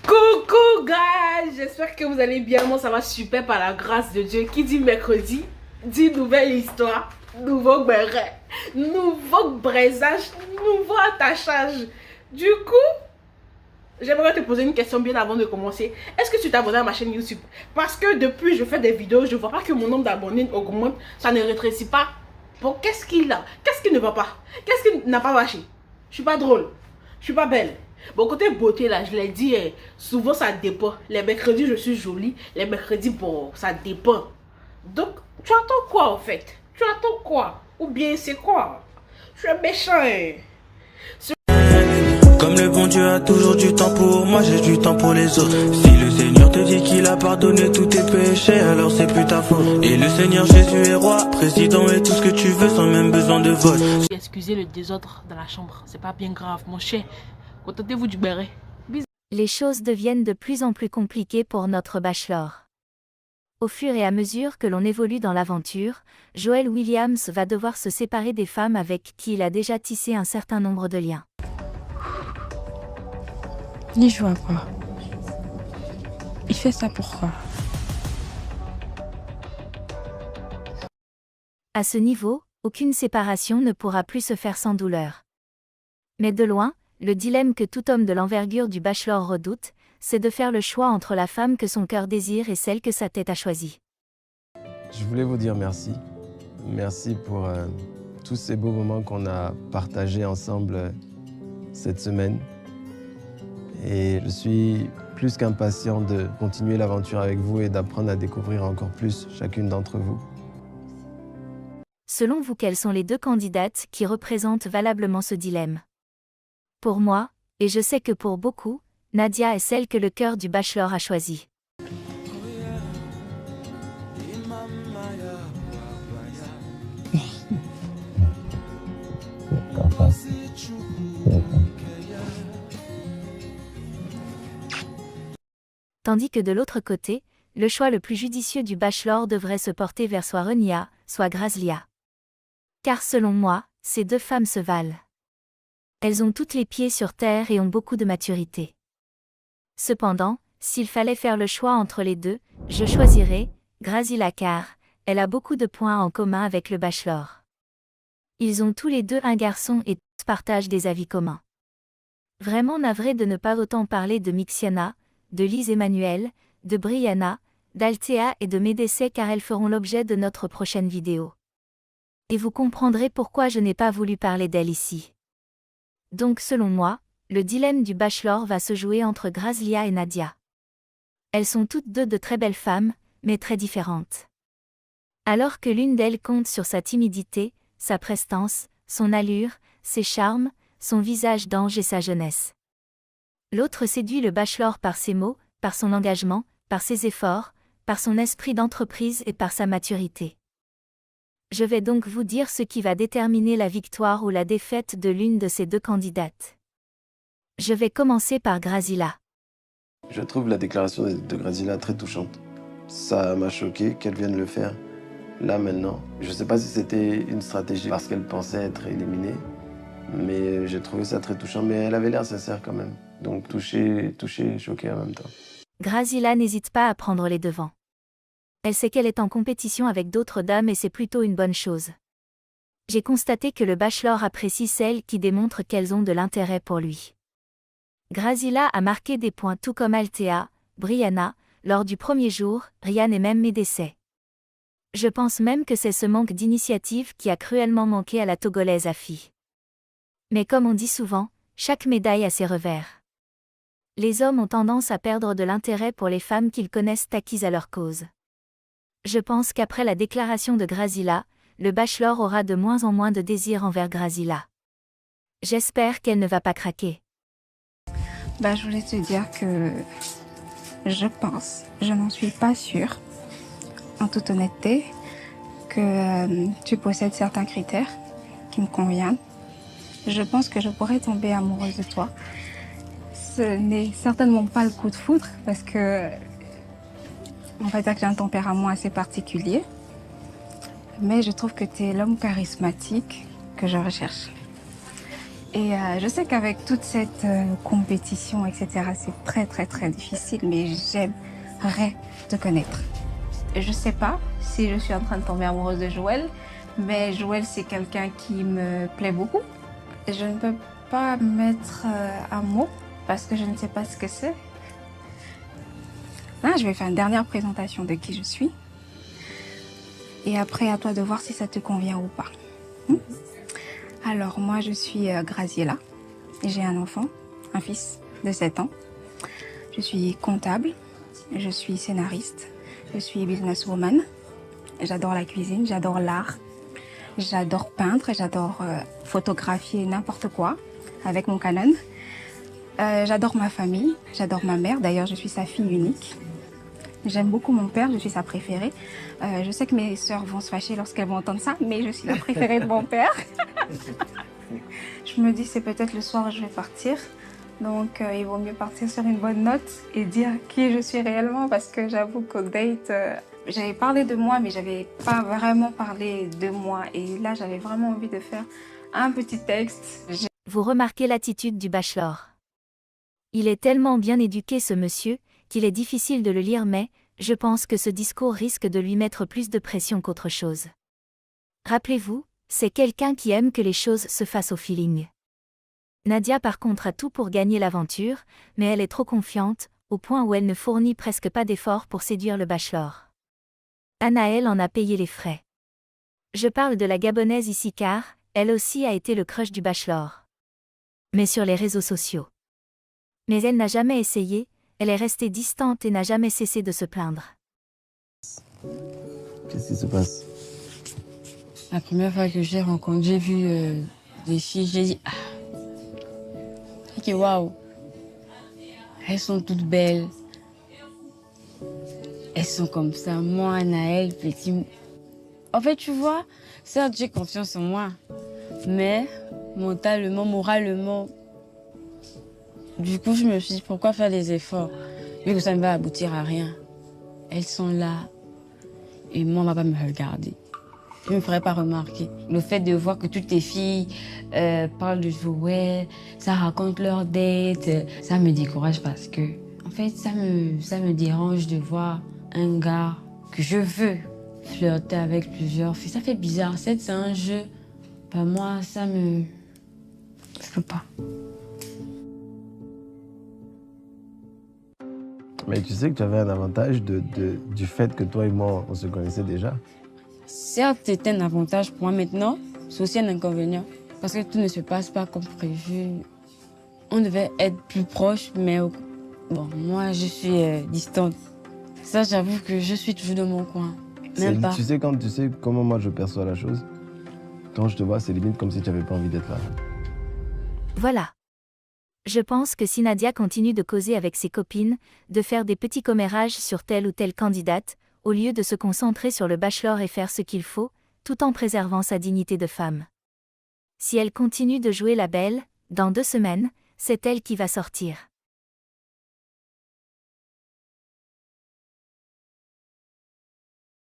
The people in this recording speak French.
Coucou guys, j'espère que vous allez bien. Moi ça va super par la grâce de Dieu. Qui dit mercredi dit nouvelle histoire, nouveau béret, nouveau braisage, nouveau attachage. Du coup, j'aimerais te poser une question bien avant de commencer. Est-ce que tu t'es abonné à ma chaîne YouTube? Parce que depuis je fais des vidéos, je vois pas que mon nombre d'abonnés augmente, ça ne rétrécit pas. Bon, qu'est-ce qu'il a? Qu'est-ce qui ne va pas? Qu'est-ce qui n'a pas marché? Je suis pas drôle, je suis pas belle. Bon, côté beauté là, je l'ai dit, souvent ça dépend. Les mercredis je suis jolie, les mercredis bon, ça dépend. Donc, tu attends quoi en fait? Tu attends quoi? Ou bien c'est quoi? Je suis un méchant. Comme le bon Dieu a toujours du temps pour moi, j'ai du temps pour les autres. Si le Seigneur te dit qu'il a pardonné tous tes péchés, alors c'est plus ta faute. Et le Seigneur Jésus est roi, président et tout ce que tu veux sans même besoin de vote. Excusez le désordre dans la chambre, c'est pas bien grave mon cher. Contentez-vous du béret. Les choses deviennent de plus en plus compliquées pour notre bachelor. Au fur et à mesure que l'on évolue dans l'aventure, Joel Williams va devoir se séparer des femmes avec qui il a déjà tissé un certain nombre de liens. Il joue à quoi? Il fait ça pourquoi? À ce niveau, aucune séparation ne pourra plus se faire sans douleur. Mais de loin, le dilemme que tout homme de l'envergure du bachelor redoute, c'est de faire le choix entre la femme que son cœur désire et celle que sa tête a choisie. Je voulais vous dire merci. Merci pour tous ces beaux moments qu'on a partagés ensemble cette semaine. Et je suis plus qu'impatient de continuer l'aventure avec vous et d'apprendre à découvrir encore plus chacune d'entre vous. Selon vous, quelles sont les deux candidates qui représentent valablement ce dilemme? Pour moi, et je sais que pour beaucoup, Nadia est celle que le cœur du bachelor a choisie. Tandis que de l'autre côté, le choix le plus judicieux du bachelor devrait se porter vers soit Renia, soit Grazlia. Car selon moi, ces deux femmes se valent. Elles ont toutes les pieds sur terre et ont beaucoup de maturité. Cependant, s'il fallait faire le choix entre les deux, je choisirais Grazila car elle a beaucoup de points en commun avec le bachelor. Ils ont tous les deux un garçon et tous partagent des avis communs. Vraiment navré de ne pas autant parler de Mixiana, de Lise Emmanuel, de Brianna, d'Althea et de Médécée car elles feront l'objet de notre prochaine vidéo. Et vous comprendrez pourquoi je n'ai pas voulu parler d'elles ici. Donc selon moi, le dilemme du bachelor va se jouer entre Grazlia et Nadia. Elles sont toutes deux de très belles femmes, mais très différentes. Alors que l'une d'elles compte sur sa timidité, sa prestance, son allure, ses charmes, son visage d'ange et sa jeunesse. L'autre séduit le bachelor par ses mots, par son engagement, par ses efforts, par son esprit d'entreprise et par sa maturité. Je vais donc vous dire ce qui va déterminer la victoire ou la défaite de l'une de ces deux candidates. Je vais commencer par Grazila. Je trouve la déclaration de Grazila très touchante. Ça m'a choqué qu'elle vienne le faire là maintenant. Je ne sais pas si c'était une stratégie parce qu'elle pensait être éliminée, mais j'ai trouvé ça très touchant. Mais elle avait l'air sincère quand même. Donc touché, choqué en même temps. Grazila n'hésite pas à prendre les devants. Elle sait qu'elle est en compétition avec d'autres dames et c'est plutôt une bonne chose. J'ai constaté que le bachelor apprécie celles qui démontrent qu'elles ont de l'intérêt pour lui. Grazila a marqué des points tout comme Althea, Brianna, lors du premier jour, Ryan et même Médécée. Je pense même que c'est ce manque d'initiative qui a cruellement manqué à la Togolaise Afi. Mais comme on dit souvent, chaque médaille a ses revers. Les hommes ont tendance à perdre de l'intérêt pour les femmes qu'ils connaissent acquises à leur cause. Je pense qu'après la déclaration de Grazila, le bachelor aura de moins en moins de désir envers Grazila. J'espère qu'elle ne va pas craquer. Je voulais te dire que je n'en suis pas sûre, en toute honnêteté, que tu possèdes certains critères qui me conviennent. Je pense que je pourrais tomber amoureuse de toi. Ce n'est certainement pas le coup de foudre parce que on va dire que j'ai un tempérament assez particulier. Mais je trouve que tu es l'homme charismatique que je recherche. Et je sais qu'avec toute cette compétition, etc., c'est très, très, très difficile, mais j'aimerais te connaître. Je sais pas si je suis en train de tomber amoureuse de Joël, mais Joël, c'est quelqu'un qui me plaît beaucoup. Je ne peux pas mettre un mot parce que je ne sais pas ce que c'est. Là, je vais faire une dernière présentation de qui je suis. Et après, à toi de voir si ça te convient ou pas. Alors, moi, je suis Graziella. J'ai un enfant, un fils de 7 ans. Je suis comptable, je suis scénariste, je suis businesswoman. J'adore la cuisine, j'adore l'art, j'adore peindre, j'adore photographier n'importe quoi avec mon Canon. J'adore ma famille, j'adore ma mère. D'ailleurs, je suis sa fille unique. J'aime beaucoup mon père, je suis sa préférée. Je sais que mes sœurs vont se fâcher lorsqu'elles vont entendre ça, mais je suis la préférée de mon père. Je me dis, c'est peut-être le soir où je vais partir. Donc, il vaut mieux partir sur une bonne note et dire qui je suis réellement, parce que j'avoue qu'au date, j'avais parlé de moi, mais j'avais pas vraiment parlé de moi. Et là, j'avais vraiment envie de faire un petit texte. Vous remarquez l'attitude du bachelor. Il est tellement bien éduqué ce monsieur, qu'il est difficile de le lire, mais je pense que ce discours risque de lui mettre plus de pression qu'autre chose. Rappelez-vous, c'est quelqu'un qui aime que les choses se fassent au feeling. Nadia par contre a tout pour gagner l'aventure, mais elle est trop confiante, au point où elle ne fournit presque pas d'efforts pour séduire le bachelor. Anaël en a payé les frais. Je parle de la Gabonaise ici car, elle aussi a été le crush du bachelor. Mais sur les réseaux sociaux. Mais elle n'a jamais essayé, elle est restée distante et n'a jamais cessé de se plaindre. Qu'est-ce qui se passe? La première fois que j'ai vu des filles, j'ai dit ok, waouh, elles sont toutes belles. Elles sont comme ça, moi, Anaël, petit. En fait, tu vois, certes, j'ai confiance en moi, mais mentalement, moralement, du coup, je me suis dit, pourquoi faire des efforts, vu que ça ne va aboutir à rien. Elles sont là, et moi, on ne va pas me regarder. Je ne me ferai pas remarquer. Le fait de voir que toutes les filles parlent de Joël, ça raconte leur date, ça me décourage parce que, en fait, ça me dérange de voir un gars que je veux flirter avec plusieurs filles. Ça fait bizarre. C'est un jeu. Bah, moi, je peux pas. Mais tu sais que tu avais un avantage du fait que toi et moi, on se connaissait déjà. Certes, c'est un avantage pour moi maintenant, c'est aussi un inconvénient. Parce que tout ne se passe pas comme prévu. On devait être plus proches, mais bon, moi, je suis distante. Ça, j'avoue que je suis toujours dans mon coin. Même pas. Tu sais comment moi je perçois la chose? Quand je te vois, c'est limite comme si tu n'avais pas envie d'être là. Voilà. Je pense que si Nadia continue de causer avec ses copines, de faire des petits commérages sur telle ou telle candidate, au lieu de se concentrer sur le bachelor et faire ce qu'il faut, tout en préservant sa dignité de femme. Si elle continue de jouer la belle, dans 2 semaines, c'est elle qui va sortir.